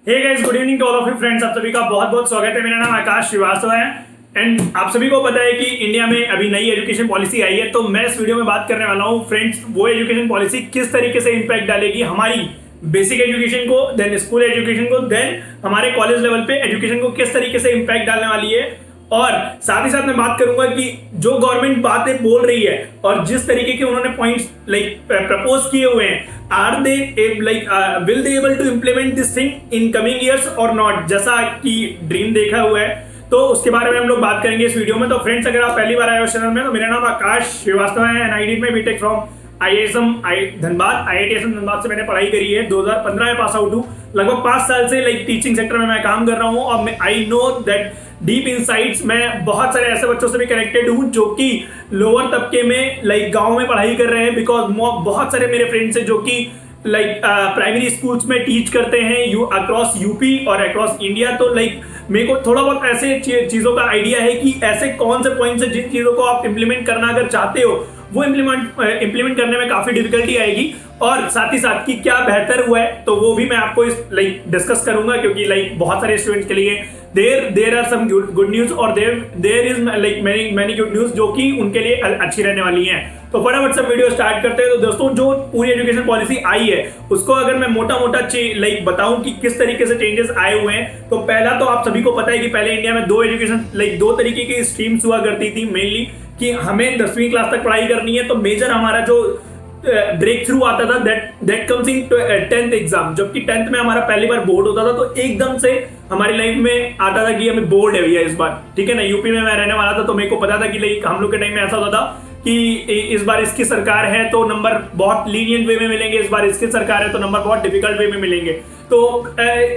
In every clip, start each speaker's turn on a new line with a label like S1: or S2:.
S1: Hey guys, good evening to all of you friends. आप सभी का बहुत बहुत स्वागत है। मेरा नाम आकाश श्रीवास्तव है एंड आप सभी को पता है कि इंडिया में अभी नई एजुकेशन पॉलिसी आई है। तो मैं इस वीडियो में बात करने वाला हूँ फ्रेंड्स, वो एजुकेशन पॉलिसी किस तरीके से इंपैक्ट डालेगी हमारी बेसिक एजुकेशन को, देन स्कूल एजुकेशन को, देन हमारे कॉलेज लेवल पे एजुकेशन को किस तरीके से इंपैक्ट डालने वाली है। और साथ ही साथ मैं बात करूंगा कि जो गवर्नमेंट बातें बोल रही है और जिस तरीके के उन्होंने पॉइंट्स प्रपोज किए हुए हैं, are they will they able to implement this thing in coming years और नॉट, जैसा कि ड्रीम देखा हुआ है। तो उसके बारे में हम लोग बात करेंगे इस वीडियो में। तो फ्रेंड्स, अगर आप पहली बार आए हो चैनल में, तो मेरा नाम आकाश श्रीवास्तव है and I did my BTech from IISM Dhanbad. IITSM Dhanbad से मैंने पढ़ाई करी है। 2015 में पास आउट हूँ। लगभग 5 साल से टीचिंग सेक्टर में मैं काम कर रहा हूँ और I know that deep insights मैं बहुत सारे ऐसे बच्चों से भी कनेक्टेड हूँ जो कि लोअर तबके में गांव में पढ़ाई कर रहे हैं। बिकॉज बहुत सारे मेरे फ्रेंड्स हैं जो कि प्राइमरी स्कूल्स में टीच करते हैं अक्रॉस यूपी और अक्रॉस इंडिया। तो मेरे को थोड़ा बहुत ऐसे चीज़ों का आइडिया है कि ऐसे कौन से पॉइंट्स है जिन चीज़ों को आप इम्प्लीमेंट करना अगर चाहते हो वो इम्प्लीमेंट करने में काफ़ी डिफिकल्टी आएगी। और साथ ही साथ कि क्या बेहतर हुआ है तो वो भी मैं आपको डिस्कस करूंगा, क्योंकि बहुत सारे स्टूडेंट्स के लिए there are some good news और there is many good news जो कि उनके लिए अच्छी रहने वाली हैं। तो फटाफट से वीडियो स्टार्ट करते हैं। तो दोस्तों, जो पूरी एजुकेशन पॉलिसी आई है उसको अगर मैं मोटा बताऊं कि किस तरीके से चेंजेस आए हुए हैं, तो पहला तो आप सभी को पता है कि पहले इंडिया में दो तरीके की स्ट्रीम्स हुआ करती थी मेनली, कि हमें 10वीं क्लास तक पढ़ाई करनी है। तो मेजर हमारा जो ब्रेक थ्रू आता था that comes in 10th exam, जबकि 10th में हमारा पहली बार बोर्ड होता था। तो एकदम से हमारी लाइफ में आता था कि हमें बोर्ड है भैया इस बार, ठीक है ना। यूपी में मैं रहने वाला था तो मेरे को पता था कि हम लोग के टाइम में ऐसा होता था कि इस बार इसकी सरकार है तो नंबर बहुत लीनियंट वे में मिलेंगे, इस बार इसकी सरकार है तो नंबर बहुत डिफिकल्ट वे में मिलेंगे। तो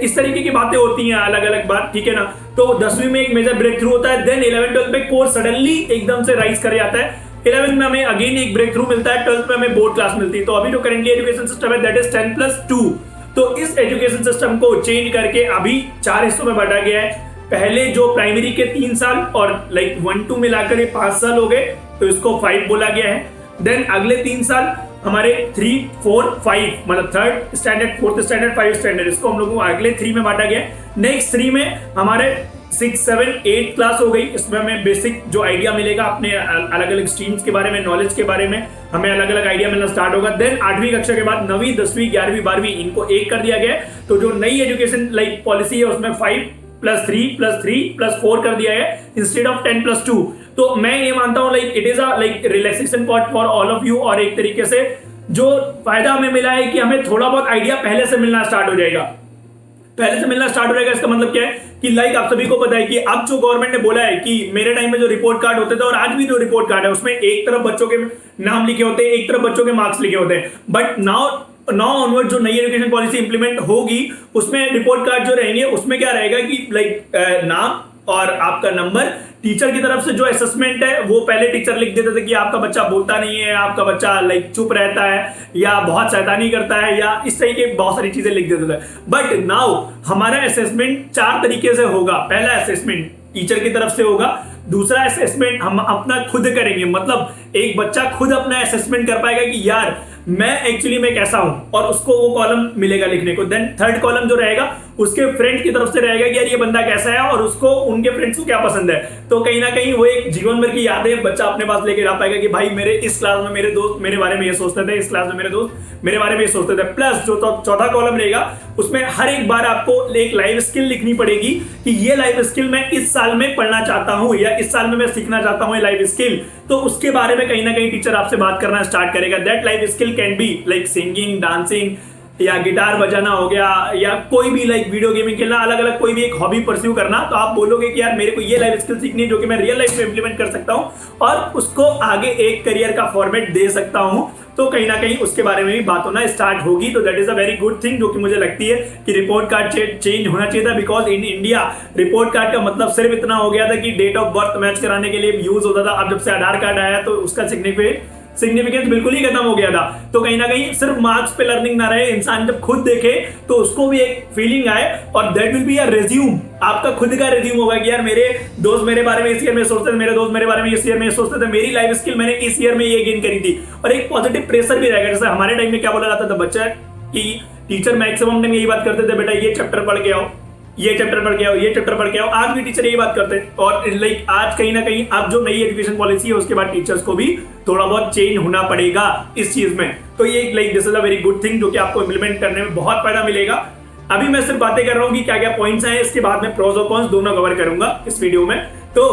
S1: इस तरीके की बातें होती हैं अलग अलग बात, ठीक है ना। तो 10वीं में एक मेजर ब्रेक थ्रू होता है, देन 11th-12th में कोर्स सडनली एकदम से राइज कर जाता है। 11th में हमें अगेन एक ब्रेक थ्रू मिलता है, 12th में हमें बोर्ड क्लास मिलती है। तो अभी जो करेंटली एजुकेशन सिस्टम है दैट इज 10+2। तो इस एजुकेशन सिस्टम को चेंज करके अभी 4 हिस्सों में बांटा गया है। पहले जो प्राइमरी के 3 साल और 1-2 मिलाकर ये 5 साल हो गए, तो इसको 5 बोला गया है। देन अगले 3 साल हमारे 3, 4, 5 मतलब 3rd standard, 4th standard, 5th standard, इसको हम लोगों को अगले 3 में बांटा गया है। नेक्स्ट 3 में हमारे 6, 7, 8 क्लास हो गई। इसमें हमें बेसिक जो आइडिया मिलेगा अपने अलग अलग स्ट्रीम्स के बारे में, नॉलेज के बारे में हमें अलग अलग आइडिया मिलना स्टार्ट होगा। देन 8वीं कक्षा के बाद 9वीं, 10वीं, 11वीं, 12वीं इनको एक कर दिया गया है। तो जो नई एजुकेशन पॉलिसी है उसमें 5+3+3+4 कर दिया है इंस्टेड ऑफ 10+2। तो मैं ये मानता हूँ it is a relaxation point for all of you. और एक तरीके से जो फायदा हमें मिला है कि हमें थोड़ा बहुत आइडिया पहले से मिलना स्टार्ट हो जाएगा। इसका मतलब क्या है कि आप सभी को पता है कि अब जो गवर्नमेंट ने बोला है कि मेरे टाइम में जो रिपोर्ट कार्ड होते थे और आज भी जो रिपोर्ट कार्ड है उसमें एक तरफ बच्चों के नाम लिखे होते हैं, एक तरफ बच्चों के मार्क्स लिखे होते हैं। बट नाउ ऑनवर्ड जो नई एजुकेशन पॉलिसी इंप्लीमेंट होगी उसमें रिपोर्ट कार्ड जो रहेंगे उसमें क्या रहेगा कि नाम और आपका नंबर, टीचर की तरफ से जो असेसमेंट है वो पहले टीचर लिख देते थे कि आपका बच्चा बोलता नहीं है, आपका बच्चा चुप रहता है या बहुत शैतानी करता है या इस तरीके की बहुत सारी चीजें लिख देते थे। बट नाउ हमारा असेसमेंट 4 तरीके से होगा। पहला असेसमेंट टीचर की तरफ से होगा, दूसरा असेसमेंट हम अपना खुद करेंगे, मतलब एक बच्चा खुद अपना असेसमेंट कर पाएगा कि यार मैं एक्चुअली मैं कैसा हूं, और उसको वो कॉलम मिलेगा लिखने को। देन 3rd कॉलम जो रहेगा उसके फ्रेंड की तरफ से रहेगा कि यार ये बंदा कैसा है और उसको उनके फ्रेंड्स को क्या पसंद है। तो कहीं ना कहीं वो एक जीवन भर की यादें बच्चा अपने पास लेके आ पाएगा कि भाई मेरे इस क्लास में मेरे दोस्त मेरे बारे में ये सोचते थे, इस क्लास में मेरे दोस्त मेरे बारे में ये सोचते थे। प्लस जो 4था कॉलम रहेगा उसमें हर एक बार आपको एक लाइफ स्किल लिखनी पड़ेगी कि ये लाइफ स्किल मैं इस साल में पढ़ना चाहता हूं या इस साल में मैं सीखना चाहता हूं ये लाइफ स्किल। तो उसके बारे में कहीं ना कहीं टीचर आपसे बात करना स्टार्ट करेगा। That life skill can be singing, dancing या गिटार बजाना हो गया या कोई भी वीडियो गेमिंग खेलना, अलग अलग कोई भी एक हॉबी परस्यू करना। तो आप बोलोगे कि यार मेरे को ये लाइफ स्किल सीखनी है जो कि मैं रियल लाइफ में इंप्लीमेंट कर सकता हूं और उसको आगे एक करियर का फॉर्मेट दे सकता हूं। तो कहीं ना कहीं उसके बारे में भी बात होना स्टार्ट होगी। तो that is a very good thing जो कि मुझे लगती है कि रिपोर्ट कार्ड चेंज होना चाहिए था। Because in India report card का मतलब सिर्फ इतना हो गया था कि डेट ऑफ बर्थ मैच कराने के लिए यूज होता था। अब जब से आधार कार्ड आया तो उसका सिग्निफिकेंस बिल्कुल ही खत्म हो गया था। तो कहीं ना कहीं सिर्फ मार्क्स पे लर्निंग ना रहे, इंसान जब खुद देखे तो उसको भी एक फीलिंग आए और that will be a resume. आपका खुद का रिज्यूम होगा कि यार मेरे दोस्त मेरे बारे में इस ईयर में सोचते थे, मेरे दोस्त मेरे बारे में इस ईयर में सोचते थे, मेरी लाइफ स्किल मैंने इस ईयर में ये गेन करी थी। और एक पॉजिटिव प्रेशर भी रहेगा। जैसे हमारे टाइम में क्या बोला जाता था, बच्चा कि टीचर मैक्सिमम टाइम यही बात करते थे, बेटा ये चैप्टर पढ़ के आओ, ये चैप्टर पढ़ के आओ, ये चैप्टर पढ़ के आओ। आज भी टीचर यही बात करते हैं। और लाइक आज कहीं ना कहीं अब जो नई एजुकेशन पॉलिसी है उसके बाद टीचर्स को भी थोड़ा बहुत चेंज होना पड़ेगा इस चीज में। तो ये like this is a very good thing जो कि आपको इम्प्लीमेंट करने में बहुत फायदा मिलेगा। अभी मैं सिर्फ बातें कर रहा हूँ कि क्या क्या पॉइंट्स हैं, इसके बाद में प्रोस और कॉन्स दोनों कवर करूंगा इस वीडियो में। तो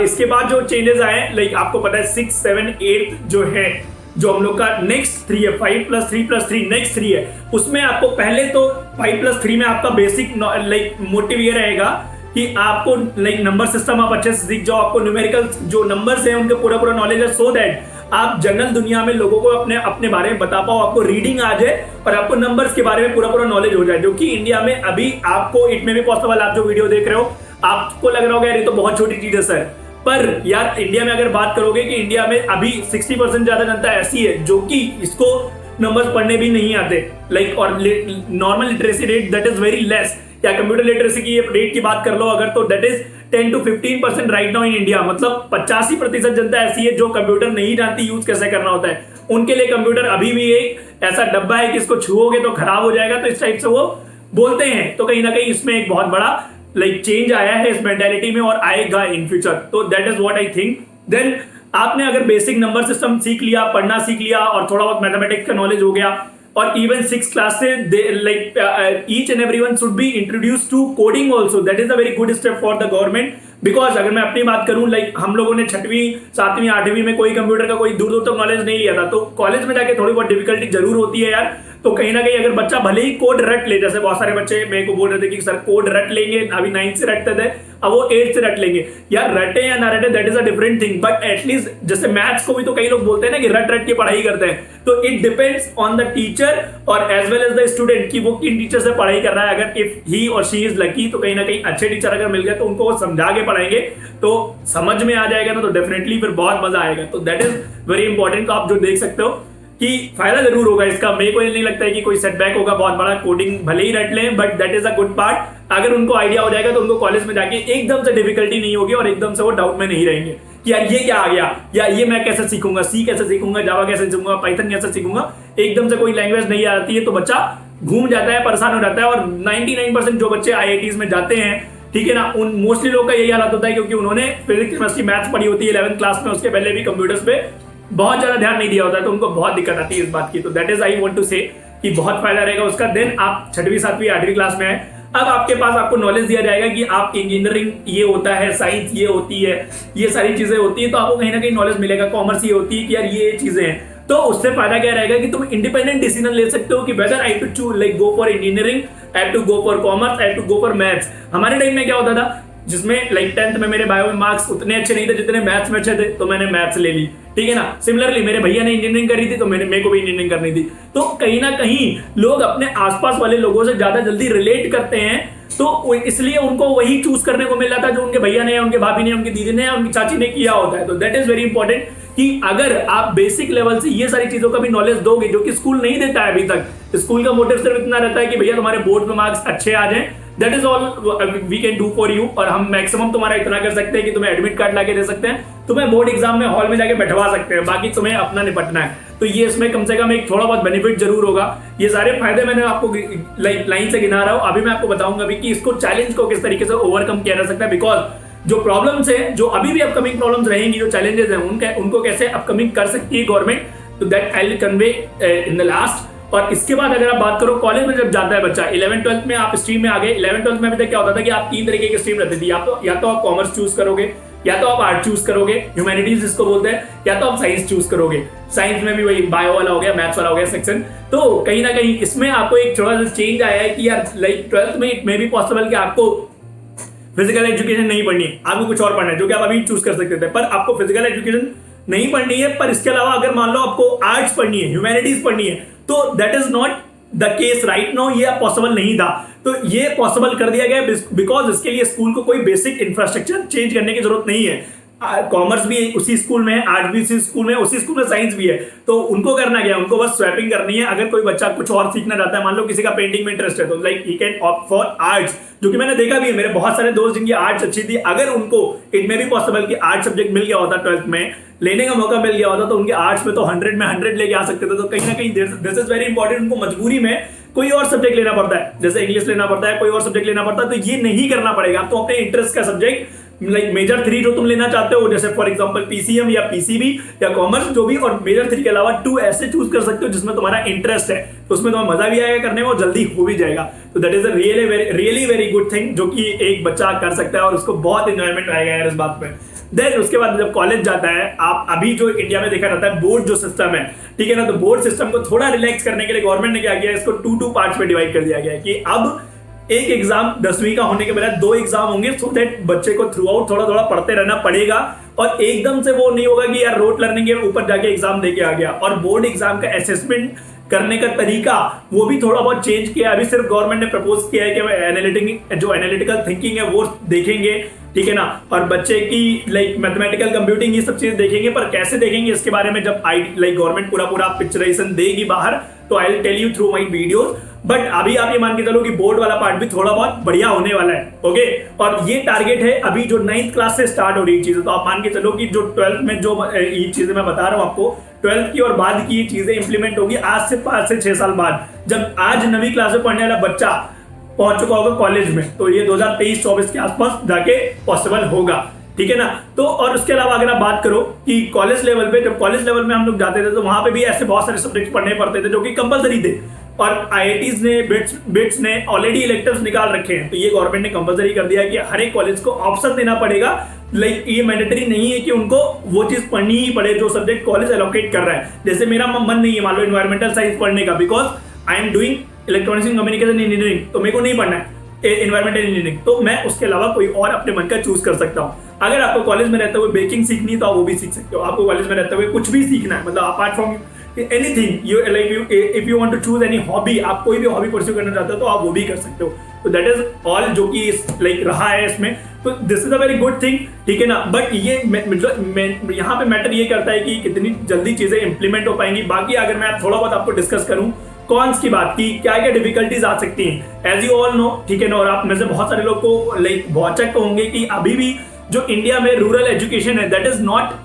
S1: इसके बाद जो चेंजेस आए, लाइक आपको पता है 6, 7, 8 जो है, जो हम लोग का नेक्स्ट 3 है, 5+3+3 नेक्स्ट 3 है, उसमें आपको पहले तो 5+3 में आपका बेसिक लाइक मोटिव ये रहेगा कि आपको लाइक नंबर सिस्टम आप अच्छे से सीख जाओ, आपको न्यूमेरिकल जो नंबर्स हैं उनके पूरा नॉलेज है, सो दैट आप जनरल दुनिया में लोगों को अपने अपने बारे में बता पाओ, आपको रीडिंग आ जाए और आपको नंबर्स के बारे में पूरा नॉलेज हो जाए, जो कि इंडिया में अभी आपको इट में भी पॉसिबल। आप जो वीडियो देख रहे हो आपको लग रहा होगा यार ये तो बहुत छोटी चीज है सर, पर यार इंडिया में अगर बात करोगे कि इंडिया में अभी 60% ज्यादा जनता ऐसी है जो कि इसको नंबर्स पढ़ने भी नहीं आते, लाइक और normal literacy rate that is very less, या कंप्यूटर लिटरेसी की रेट की बात कर लो अगर, तो that is 10 to 15% right now in India. मतलब 85% जनता ऐसी है जो कंप्यूटर नहीं जानती यूज कैसे करना होता है। उनके लिए कंप्यूटर अभी भी एक ऐसा डब्बा है कि इसको छुओगे तो खराब हो जाएगा, तो इस टाइप से वो बोलते हैं। तो कहीं ना कहीं इसमें एक बहुत बड़ा लाइक चेंज आया है इस मेंटालिटी में और आएगा इन फ्यूचर। तो that is what I think. Then आपने अगर बेसिक नंबर सिस्टम सीख लिया, पढ़ना सीख लिया और थोड़ा बहुत मैथमेटिक्स का नॉलेज हो गया, और इवन 6th क्लास से like each and everyone should be introduce to coding also, that is a very good step for the government. Because अगर मैं अपनी बात करूं, लाइक हम लोगों ने 6वीं 7वीं 8वीं में कोई कंप्यूटर का कोई दूर दूर तक नॉलेज नहीं लिया था, तो कॉलेज में जाके थोड़ी बहुत डिफिकल्टी जरूर होती है यार। तो कहीं ना कहीं अगर बच्चा भले ही कोड रट ले, जैसे बहुत सारे बच्चे मेरे को बोल रहे थे कि सर कोड रट लेंगे, अभी 9th से रटते थे, अब वो 8th से रट लेंगे। यार रटे या ना रटे that is a different thing, but at least जैसे मैथ्स को भी तो कई लोग बोलते हैं ना कि रट रट की पढ़ाई करते हैं, तो it depends on the teacher और as well as the student कि वो किन टीचर से पढ़ाई कर रहा है। अगर इफ ही और शी इज लकी तो कहीं ना कहीं अच्छे टीचर अगर मिल गए तो उनको वो समझा के पढ़ाएंगे तो समझ में आ जाएगा ना, तो डेफिनेटली फिर बहुत मजा आएगा। तो दैट इज वेरी इंपॉर्टेंट। तो आप जो देख सकते हो कि फायदा जरूर होगा इसका, मेरे को नहीं लगता है कि कोई सेटबैक होगा बहुत बड़ा। कोडिंग भले ही रट लें but that is a good part. अगर उनको आइडिया हो जाएगा तो उनको कॉलेज में जाके एकदम से डिफिकल्टी नहीं होगी और एकदम से वो डाउट में नहीं रहेंगे कि यार ये क्या आ गया, या ये मैं कैसे सीखूंगा, सी कैसे सीखूंगा, जावा कैसे सीखूंगा, पाइथन कैसे सीखूंगा। एकदम से कोई लैंग्वेज नहीं आती है तो बच्चा घूम जाता है, परेशान हो जाता है। और 99% जो बच्चे IITs में जाते हैं, ठीक है ना, उन मोस्टली लोग का यही हालत होता है क्योंकि उन्होंने फिजिक्स केमिस्ट्री मैथ्स पढ़ी होती है 11th क्लास में, उसके पहले भी कंप्यूटर्स पे बहुत ज्यादा ध्यान नहीं दिया होता है, तो उनको बहुत दिक्कत आती है इस बात की। तो that is I want to say कि बहुत फायदा रहेगा उसका। देन आप 6वीं 7वीं 8वीं क्लास में आए, अब आपके पास आपको नॉलेज दिया जाएगा कि आप इंजीनियरिंग ये होता है, साइंस ये होती है, ये सारी चीजें होती है, तो आपको कहीं ना कहीं नॉलेज मिलेगा। कॉमर्स ये होती है कि यार ये चीजें हैं, तो उससे फायदा क्या रहेगा कि तुम इंडिपेंडेंट डिसीजन ले सकते हो कि whether I to choose like go for engineering, I to go for commerce, I to go for maths. हमारे टाइम में क्या होता था, जिसमें लाइक 10th में मेरे बायो में मार्क्स उतने अच्छे नहीं थे जितने मैथ्स में अच्छे थे, तो मैंने मैथ्स ले ली, ठीक है ना। सिमिलरली मेरे भैया ने इंजीनियरिंग करी थी तो मेरे को भी इंजीनियरिंग करनी थी। तो कहीं ना कहीं लोग अपने आसपास वाले लोगों से ज्यादा जल्दी रिलेट करते हैं, तो इसलिए उनको वही चूज करने को मिल जाता है जो उनके भैया ने, उनके भाभी ने, उनकी दीदी ने, उनकी चाची ने किया होता है। तो दैट इज वेरी इंपॉर्टेंट कि अगर आप बेसिक लेवल से ये सारी चीजों का भी नॉलेज दोगे जो कि स्कूल नहीं देता है अभी तक। स्कूल का मोटिव सिर्फ इतना रहता है कि भैया तुम्हारे बोर्ड में मार्क्स अच्छे आ जाएं, that is all we can do for you. और हम मैक्सिमम तुम्हारा इतना कर सकते हैं कि तुम्हें एडमिट कार्ड लाके दे सकते हैं, तुम्हें बोर्ड एग्जाम में हॉल में जाके बैठवा सकते हैं, बाकी तुम्हें अपना निपटना है। तो ये इसमें कम से कम एक थोड़ा बहुत बेनिफिट जरूर होगा। ये सारे फायदे मैंने आपको लाइन से गिना रहा हूं, अभी मैं आपको बताऊंगा भी कि इसको चैलेंज को किस तरीके से ओवरकम किया जा सकता है। बिकॉज जो प्रॉब्लम्स है, जो अभी भी अपकमिंग प्रॉब्लम्स रहेंगी, जो चैलेंजेस हैं, उनको कैसे अपकमिंग कर सकती है गवर्नमेंट, तो that I will convey in the last. और इसके बाद अगर आप बात करो कॉलेज में जब जाता है बच्चा, 11th 12th में आप स्ट्रीम में आ गए। 11th 12th में अभी तक क्या होता था कि आप 3 तरीके की स्ट्रीम रहती थी, या तो आप कॉमर्स चूज करोगे, या तो आप आर्ट चूज करोगे, ह्यूमैनिटीज जिसको बोलते हैं, या तो आप साइंस चूज करोगे। साइंस में भी वही बायो वाला हो गया, मैथ्स वाला हो गया सेक्शन। तो कहीं ना कहीं इसमें आपको एक थोड़ा सा चेंज आया है कि यार लाइक 12th में इट मे बी पॉसिबल कि आपको फिजिकल एजुकेशन नहीं पढ़नी है, आपको कुछ और पढ़ना है, जो कि आप अभी चूज कर सकते थे। पर आपको फिजिकल एजुकेशन नहीं पढ़नी है, पर इसके अलावा अगर मान लो आपको आर्ट्स पढ़नी है, ह्यूमैनिटीज पढ़नी है, तो that is not the case right now. ये पॉसिबल नहीं था, तो ये पॉसिबल कर दिया गया बिकॉज इसके लिए स्कूल को कोई बेसिक इंफ्रास्ट्रक्चर चेंज करने की जरूरत नहीं है। कॉमर्स भी उसी स्कूल में है, आर्ट भी उसी स्कूल में, उसी स्कूल में साइंस भी है, तो उनको करना क्या है, उनको बस स्वैपिंग करनी है। अगर कोई बच्चा कुछ और सीखना चाहता है, मान लो किसी का पेंटिंग में इंटरेस्ट है, तो like he can opt for arts, जो कि मैंने देखा भी है। मेरे बहुत सारे दोस्त जिनकी आर्ट्स अच्छी थी, अगर उनको इट मे बी पॉसिबल कि आर्ट सब्जेक्ट मिल गया होता 12th में, लेने का मौका मिल गया होता तो उनके आर्ट्स में तो 100 में 100 लेके आ सकते थे। तो कहीं ना कहीं दिस इज वेरी इंपॉर्टेंट, उनको मजबूरी में कोई और सब्जेक्ट लेना पड़ता है, जैसे इंग्लिश लेना पड़ता है, कोई और सब्जेक्ट लेना पड़ता है, तो ये नहीं करना पड़ेगा। तो अपने इंटरेस्ट का सब्जेक्ट लाइक मेजर 3 जो तुम लेना चाहते हो, जैसे फॉर एग्जांपल पीसीएम या पीसीबी या कॉमर्स जो भी, और मेजर 3 के अलावा 2 ऐसे चूज कर सकते हो जिसमें तुम्हारा इंटरेस्ट है, तो उसमें तुम्हें मजा भी आएगा करने में और जल्दी हो भी जाएगा। तो that is a really very good thing जो कि एक बच्चा कर सकता है और उसको बहुत एंजॉयमेंट आएगा यार इस बात में। देन उसके बाद जब कॉलेज जाता है, आप अभी जो इंडिया में देखा जाता है बोर्ड जो सिस्टम है, ठीक है ना, तो बोर्ड सिस्टम को थोड़ा रिलैक्स करने के लिए गवर्नमेंट ने क्या किया, इसको 2 पार्ट्स में डिवाइड कर दिया गया है कि अब एक एग्जाम 10वीं का होने के बाद 2 एग्जाम होंगे, सो दैट बच्चे को थ्रू आउट थोड़ा थोड़ा पढ़ते रहना पड़ेगा और एकदम से वो नहीं होगा कि यार रोट लर्निंग के ऊपर जाके एग्जाम देके आ गया। और बोर्ड एग्जाम का असेसमेंट करने का तरीका वो भी थोड़ा बहुत चेंज किया। अभी सिर्फ गवर्नमेंट ने प्रपोज किया है कि जो एनालिटिकल थिंकिंग है वो देखेंगे, ठीक है ना, और बच्चे की लाइक मैथमेटिकल कंप्यूटिंग ये सब चीजें देखेंगे, पर कैसे देखेंगे इसके बारे में जब लाइक गवर्नमेंट पूरा पिक्चराइजेशन देगी बाहर, तो I will tell you through my videos. But अभी आप ये मान के चलो कि बोर्ड वाला पार्ट भी थोड़ा बहुत बढ़िया होने वाला है, ओके। और ये टारगेट है अभी जो 9th क्लास से स्टार्ट हो रही चीजें, तो आप मान के चलो कि जो 12th में जो ये चीजें मैं बता रहा हूँ आपको, 12th की और बाद की ये चीजें इंप्लीमेंट होगी आज से 5 से 6 साल बाद, जब आज 9वीं क्लास में पढ़ने वाला बच्चा पहुंच चुका होगा कॉलेज में, तो ये 2023-24 के आसपास जाके पॉसिबल होगा, ठीक है ना। तो और उसके अलावा अगर आप बात करो कि कॉलेज लेवल पे, जब कॉलेज लेवल में हम लोग जाते थे तो वहां पे भी ऐसे बहुत सारे सब्जेक्ट पढ़ने पड़ते थे जो कि कंपलसरी थे, और आईआईटीज ने बिट्स ने ऑलरेडी इलेक्टिव्स निकाल रखे हैं, तो ये गवर्नमेंट ने कंपलसरी कर दिया है कि हर एक कॉलेज को ऑप्शन देना पड़ेगा। लाइक ये मैंडेटरी नहीं है कि उनको वो चीज पढ़नी ही पड़े जो सब्जेक्ट कॉलेज एलोकेट कर रहा है। जैसे मेरा मन नहीं है मान लो एनवायरमेंटल साइंस पढ़ने का, because I am doing electronics and communication engineering, तो मेरे को नहीं पढ़ना है एनवायरमेंटल इंजीनियरिंग, तो मैं उसके अलावा कोई और अपने मन का चूज कर सकता हूँ। अगर आपको कॉलेज में रहते हुए बेकिंग सीखनी है तो आप वो भी सीख सकते हो। आपको कॉलेज में रहते हुए कुछ भी सीखना है, मतलब apart from anything you like if you want to choose any hobby, आप कोई भी हॉबी परस्यू करना चाहते हो तो आप वो भी कर सकते हो। तो दैट इज ऑल जो कि लाइक रहा है इसमें, तो this is a very good thing, ठीक है ना। बट ये यहाँ पे मैटर ये करता है कि कितनी जल्दी चीजें इंप्लीमेंट हो पाएंगी। बाकी अगर मैं थोड़ा बहुत आपको डिस्कस करूं कॉन्स की बात की, क्या क्या डिफिकल्टीज आ सकती हैं, एज यू ऑल नो, ठीक है ना। और आप में से बहुत सारे लोग को लाइक भौचक होंगे कि अभी भी जो इंडिया में रूरल एजुकेशन है that is not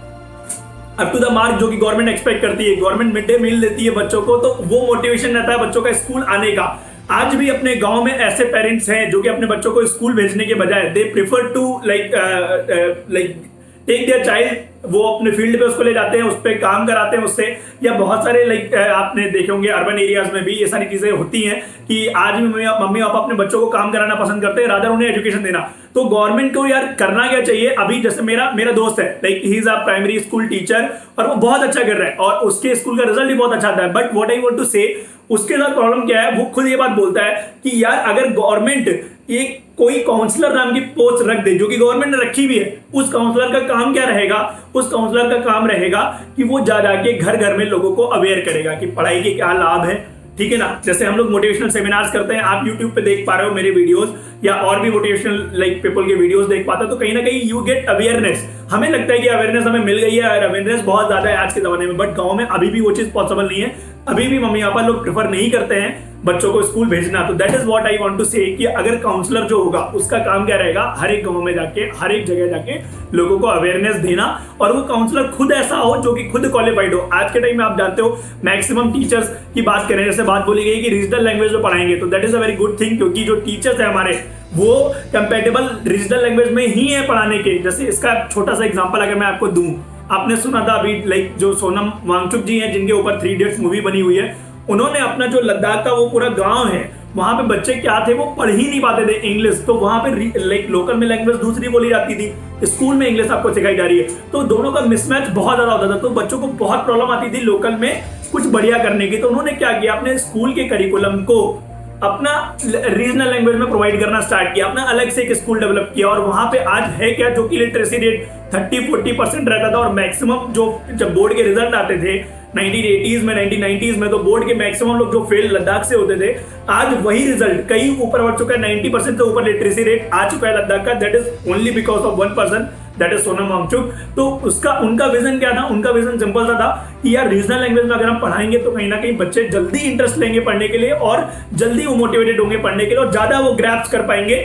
S1: up to the mark जो कि गवर्नमेंट एक्सपेक्ट करती है। गवर्नमेंट मिड डे मील देती है बच्चों को, तो वो मोटिवेशन रहता है बच्चों का स्कूल आने का। आज भी अपने गांव में ऐसे पेरेंट्स हैं जो कि अपने बच्चों को स्कूल भेजने के बजाय they prefer to like take their child, वो अपने फील्ड पे उसको ले जाते हैं, उस पर काम कराते हैं उससे। या बहुत सारे लाइक आपने देखे होंगे अर्बन एरियाज में भी ये सारी चीजें होती हैं कि आज भी मम्मी पापा अपने बच्चों को काम कराना पसंद करते हैं रादर उन्हें एजुकेशन देना। तो गवर्नमेंट को यार करना क्या चाहिए, अभी जैसे मेरा दोस्त है like he is a primary school teacher और वो बहुत अच्छा कर रहा है और उसके स्कूल का रिजल्ट भी बहुत अच्छा आता है। But what I want to say, उसके साथ प्रॉब्लम क्या है, वो खुद ये बात बोलता है कि यार अगर गवर्नमेंट एक कोई काउंसलर नाम की पोस्ट रख दे, जो कि गवर्नमेंट ने रखी भी है, उस काउंसलर का काम क्या रहेगा, उस काउंसलर का काम रहेगा कि वो जा जाके घर घर में लोगों को अवेयर करेगा कि पढ़ाई के क्या लाभ है, ठीक है ना। जैसे हम लोग मोटिवेशनल सेमिनार्स करते हैं, आप YouTube पे देख पा रहे हो मेरे वीडियोस, या और भी मोटिवेशनल लाइक पीपल के वीडियोस देख पाते हो, तो कहीं ना कहीं यू गेट अवेयरनेस। हमें लगता है कि अवेयरनेस हमें मिल गई है और अवेयरनेस बहुत ज्यादा है आज के जमाने में, बट गाँव में अभी भी वो चीज पॉसिबल नहीं है। अभी भी मम्मी पापा लोग प्रेफर नहीं करते हैं बच्चों को स्कूल भेजना। तो that is what I want to say कि अगर काउंसलर जो होगा उसका काम क्या रहेगा, हर एक गांव में जाके हर एक जगह जाके लोगों को अवेयरनेस देना, और वो काउंसलर खुद ऐसा हो जो कि खुद क्वालिफाइड हो। आज के टाइम में आप जानते हो मैक्सिमम टीचर्स की बात करें, जैसे बात बोली गई कि रीजनल लैंग्वेज में पढ़ाएंगे, तो that is a very good thing, क्योंकि जो टीचर्स है हमारे वो कंपेटेबल रीजनल लैंग्वेज में ही है पढ़ाने के। जैसे इसका छोटा सा एग्जांपल अगर मैं आपको दूं, आपने सुना था अभी लाइक जो सोनम वांगचुक जी हैं जिनके ऊपर 3 इडियट्स मूवी बनी हुई है, उन्होंने अपना जो लद्दाख का वो पूरा गांव है वहां पे बच्चे क्या थे, वो पढ़ ही नहीं पाते थे इंग्लिश, तो वहां पे लाइक लोकल में लैंग्वेज दूसरी बोली जाती थी, स्कूल में इंग्लिश आपको सिखाई जा रही है, तो दोनों का मिसमैच बहुत ज्यादा होता था। तो बच्चों को बहुत प्रॉब्लम आती थी लोकल में कुछ बढ़िया करने की। तो उन्होंने क्या किया, अपने स्कूल के करिकुलम को अपना रीजनल लैंग्वेज में प्रोवाइड करना स्टार्ट किया, अपना अलग से एक स्कूल डेवलप किया, और वहां पे आज है क्या, जो कि लिटरेसी रेट 30-40% रहता था, और मैक्सिमम जो जब बोर्ड के रिजल्ट आते थे 1980s में 1990s में, तो बोर्ड के मैक्सिमम लोग जो फेल लद्दाख से होते थे, आज वही रिजल्ट कहीं ऊपर बढ़ चुका है, 90% से ऊपर लिटरेसी रेट आ चुका है लद्दाख का। That is only because of one person, that is Sonam Wangchuk. तो उनका विजन क्या था, उनका विजन सिंपल सा था कि यार रीजनल लैंग्वेज में अगर हम पढ़ाएंगे तो कहीं ना कहीं बच्चे जल्दी इंटरेस्ट लेंगे पढ़ने के लिए, और जल्दी वो मोटिवेटेड होंगे पढ़ने के लिए, और ज्यादा वो ग्रैप्स कर पाएंगे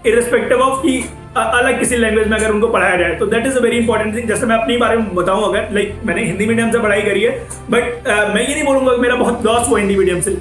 S1: इररिस्पेक्टिव ऑफ कि अलग किसी लैंग्वेज में अगर उनको पढ़ाया जाए तो that is a very important thing. जैसे मैं अपने बारे में बताऊं, अगर लाइक मैंने हिंदी मीडियम से पढ़ाई करी है, बट मैं ये नहीं बोलूंगा कि मेरा बहुत लॉस हुआ हिंदी मीडियम से,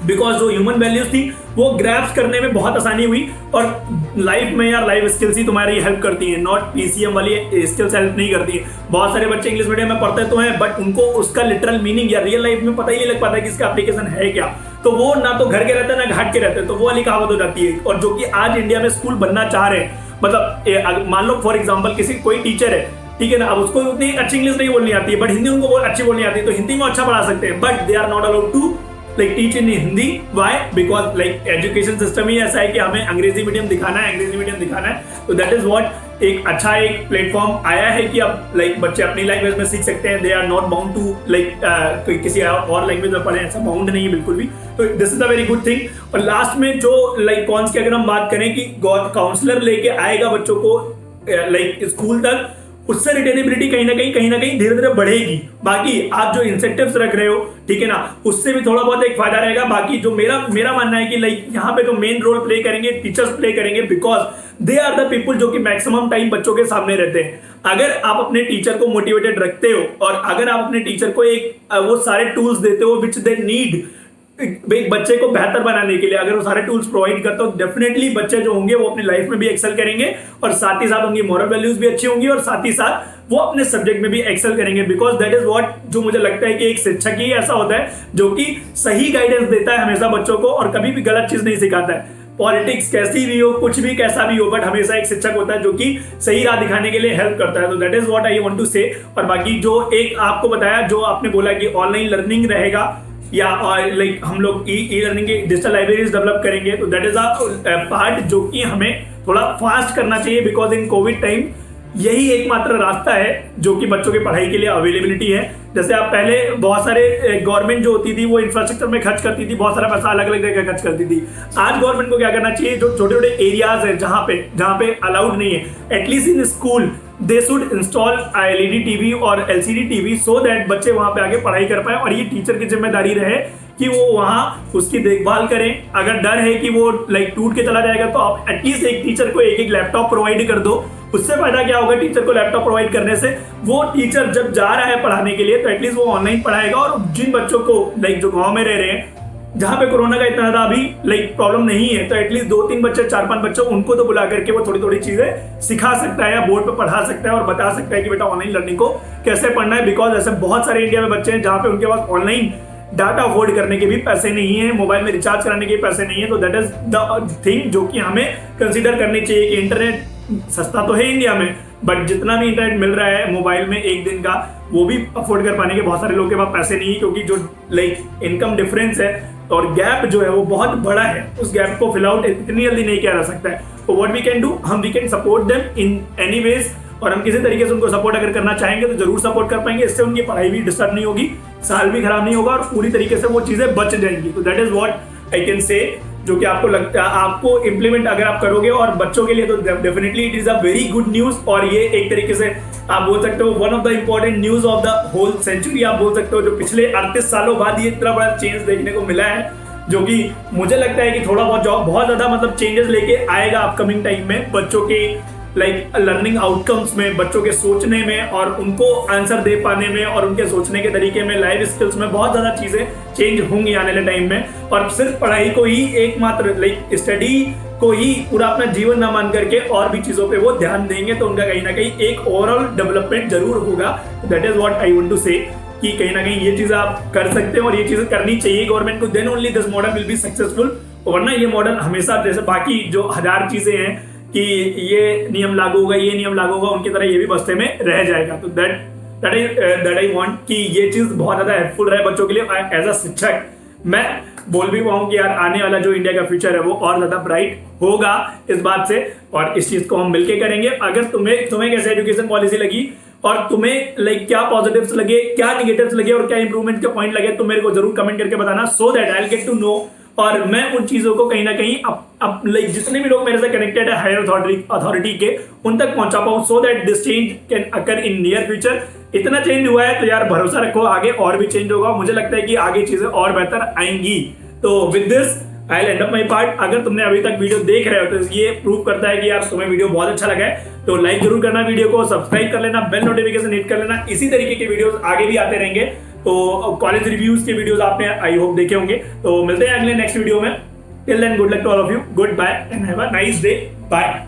S1: बिकॉज जो ह्यूमन वैल्यूज थी वो ग्रैप्स करने में बहुत आसानी हुई। और लाइफ में यार लाइफ स्किल्स ही तुम्हारी हेल्प करती हैं, नॉट पीसीएम वाली स्किल्स हेल्प नहीं करती हैं। बहुत सारे बच्चे इंग्लिश मीडियम में पढ़ते तो हैं, बट उनको उसका लिटरल मीनिंग या रियल लाइफ में पता ही नहीं लग पाता कि इसका एप्लीकेशन है क्या। तो वो ना तो घर के रहते हैं ना घाट के रहते हैं, तो वो वाली कहावत हो जाती है। और जो कि आज इंडिया में स्कूल बनना चाह रहे हैं, मतलब मान लो फॉर एग्जाम्पल किसी कोई टीचर है, ठीक है ना, अब उसको उतनी अच्छी इंग्लिश नहीं बोलनी आती है, बट हिंदी उनको बहुत अच्छी बोलनी आती है, तो हिंदी में अच्छा पढ़ा सकते हैं, but they are not allowed to like teach in Hindi. Why? Because like education system ही ऐसा है कि हमें अंग्रेजी मीडियम दिखाना है, अंग्रेजी मीडियम दिखाना है। तो दैट इज व्हाट एक अच्छा एक प्लेटफॉर्म आया है कि अब लाइक बच्चे अपनी लैंग्वेज में सीख सकते हैं। They are not bound to like किसी और लैंग्वेज में पढ़े, ऐसा बाउंड नहीं है बिल्कुल भी। तो this is a very good thing. और लास्ट में जो लाइक कॉन्स की अगर हम बात करें कि काउंसलर लेके आएगा बच्चों को लाइक स्कूल तक, उससे रिटेनेबिलिटी कहीं ना कहीं धीरे धीरे बढ़ेगी। बाकी आप जो इंसेंटिव्स रख रहे हो, ठीक है ना, उससे भी थोड़ा बहुत एक फायदा रहेगा। बाकी जो मेरा मानना है कि लाइक यहाँ पे जो मेन रोल प्ले करेंगे टीचर्स प्ले करेंगे, because they are the people जो कि मैक्सिमम टाइम बच्चों के सामने रहते हैं। अगर आप अपने टीचर को मोटिवेटेड रखते हो और अगर आप अपने टीचर को एक वो सारे टूल्स देते हो विच दे नीड एक बच्चे को बेहतर बनाने के लिए, अगर वो सारे टूल्स प्रोवाइड करते हो, डेफिनेटली बच्चे जो होंगे वो अपनी लाइफ में भी एक्सेल करेंगे और साथ ही साथ उनकी मॉरल वैल्यूज भी अच्छी होंगी और साथ ही साथ वो अपने सब्जेक्ट में भी एक्सेल करेंगे। बिकॉज दैट इज व्हाट जो मुझे लगता है कि एक शिक्षक ही ऐसा होता है जो कि सही गाइडेंस देता है हमेशा बच्चों को और कभी भी गलत चीज नहीं सिखाता है। पॉलिटिक्स कैसी भी हो, कुछ भी कैसा भी हो, बट हमेशा एक शिक्षक होता है जो कि सही राह दिखाने के लिए हेल्प करता है। तो that is what I want to say. और बाकी जो एक आपको बताया, जो आपने बोला कि ऑनलाइन लर्निंग रहेगा या लाइक हम लोग ई लर्निंग के डिजिटल लाइब्रेरीज डेवलप करेंगे, तो दैट इज अ पार्ट जो कि हमें थोड़ा फास्ट करना चाहिए। बिकॉज इन कोविड टाइम यही एकमात्र रास्ता है जो कि बच्चों की पढ़ाई के लिए अवेलेबिलिटी है। जैसे आप पहले बहुत सारे गवर्नमेंट जो होती थी वो इंफ्रास्ट्रक्चर में खर्च करती थी, बहुत सारा पैसा अलग अलग जगह खर्च करती थी। आज गवर्नमेंट को क्या करना चाहिए, जो छोटे छोटे एरियाज है जहाँ पे अलाउड नहीं है, at least in school they should install LED TV और एलसीडी टीवी सो दैट बच्चे वहां पे आके पढ़ाई कर पाए। और ये टीचर की जिम्मेदारी रहे कि वो वहां उसकी देखभाल करें। अगर डर है कि वो लाइक टूट के चला जाएगा तो आप एटलीस्ट एक टीचर को एक लैपटॉप प्रोवाइड कर दो। उससे फायदा क्या होगा, टीचर को लैपटॉप प्रोवाइड करने से वो टीचर जब जा रहा है पढ़ाने के लिए तो एटलीस्ट वो ऑनलाइन पढ़ाएगा। और जिन बच्चों को लाइक जो गाँव में रह रहे हैं जहाँ पे कोरोना का इतना ज्यादा अभी लाइक प्रॉब्लम नहीं है, तो एटलीस्ट 2-3 बच्चे 4-5 बच्चे उनको तो बुला करके वो थोड़ी थोड़ी चीजें सिखा सकता है या बोर्ड पे पढ़ा सकता है और बता सकता है कि बेटा ऑनलाइन लर्निंग को कैसे पढ़ना है। बिकॉज ऐसे बहुत सारे इंडिया में बच्चे हैं जहाँ पे उनके पास ऑनलाइन डाटा अफोर्ड करने के भी पैसे नहीं है, मोबाइल में रिचार्ज कराने के पैसे नहीं है। तो दैट इज द थिंग जो कि हमें कंसिडर करनी चाहिए कि इंटरनेट सस्ता तो है इंडिया में, बट जितना भी इंटरनेट मिल रहा है मोबाइल में एक दिन का, वो भी अफोर्ड कर पाने के बहुत सारे लोगों के पास पैसे नहीं है, क्योंकि जो लाइक इनकम डिफरेंस है और गैप जो है वो बहुत बड़ा है। उस गैप को फिल आउट इतनी जल्दी नहीं किया जा सकता है। तो what we can do, we can support them in any ways. और हम किसी तरीके से उनको सपोर्ट अगर करना चाहेंगे तो जरूर सपोर्ट कर पाएंगे। इससे उनकी पढ़ाई भी डिस्टर्ब नहीं होगी, साल भी खराब नहीं होगा और पूरी तरीके से वो चीजें बच जाएंगी। तो that is what I can say, जो कि आपको लगता है आपको इम्प्लीमेंट अगर आप करोगे और बच्चों के लिए, तो definitely it is a very good news. और ये एक तरीके से आप बोल सकते हो one of the important news of the whole century आप बोल सकते हो, जो पिछले 38 सालों बाद ये इतना बड़ा चेंज देखने को मिला है, जो कि मुझे लगता है कि थोड़ा बहुत ज्यादा मतलब चेंजेस लेके आएगा अपकमिंग टाइम में बच्चों के लाइक लर्निंग आउटकम्स में, बच्चों के सोचने में और उनको आंसर दे पाने में और उनके सोचने के तरीके में, लाइफ स्किल्स में बहुत ज्यादा चीजें चेंज होंगी आने वाले टाइम में। और सिर्फ पढ़ाई को ही एकमात्र लाइक स्टडी को ही पूरा अपना जीवन न मान करके और भी चीजों पे वो ध्यान देंगे तो उनका कहीं ना कहीं एक ओवरऑल डेवलपमेंट जरूर होगा। That is what I want to say कि कहीं ना कहीं ये चीजें आप कर सकते हैं और ये चीजें करनी चाहिए गवर्नमेंट को, then only this model will be successful. वरना ये मॉडल हमेशा जैसे बाकी जो 1000 चीजें हैं कि ये नियम लागू होगा, ये नियम लागू होगा, उनकी तरह ये भी बस्ते में रह जाएगा। तो दैट आई वांट कि ये चीज बहुत ज्यादा हेल्पफुल रहे बच्चों के लिए। एज अ शिक्षक मैं बोल भी पाऊँ कि यार आने वाला जो इंडिया का फ्यूचर है वो और ज्यादा ब्राइट होगा इस बात से, और इस चीज को हम मिलके करेंगे। अगर तुम्हें कैसे एजुकेशन पॉलिसी लगी और तुम्हें लाइक क्या पॉजिटिव्स लगे, क्या निगेटिव्स लगे और क्या इंप्रूवमेंट के पॉइंट लगे, तो मेरे को जरूर कमेंट करके बताना, so that I will get to know. और मैं उन चीजों को कहीं ना कहीं अब लाइक जितने भी लोग मेरे से कनेक्टेड है हायर अथॉरिटी के, उन तक पहुंचा पाऊं, so that this change can occur in near future. इतना चेंज हुआ है तो यार भरोसा रखो आगे और भी चेंज होगा। मुझे लगता है कि आगे चीजें और बेहतर आएंगी। तो with this I and up my part. अगर तुमने अभी तक वीडियो देख रहे हो तो ये प्रूव करता है कि यार तुम्हें वीडियो बहुत अच्छा लगा है, तो लाइक जरूर करना वीडियो को, सब्सक्राइब कर लेना, बेल नोटिफिकेशन हिट कर लेना। इसी तरीके के वीडियोस आगे भी आते रहेंगे। तो कॉलेज रिव्यूज के वीडियोस आपने आई होप देखे होंगे। तो मिलते हैं अगले नेक्स्ट वीडियो में। Till then good luck to all of you, good bye and have a nice day, bye.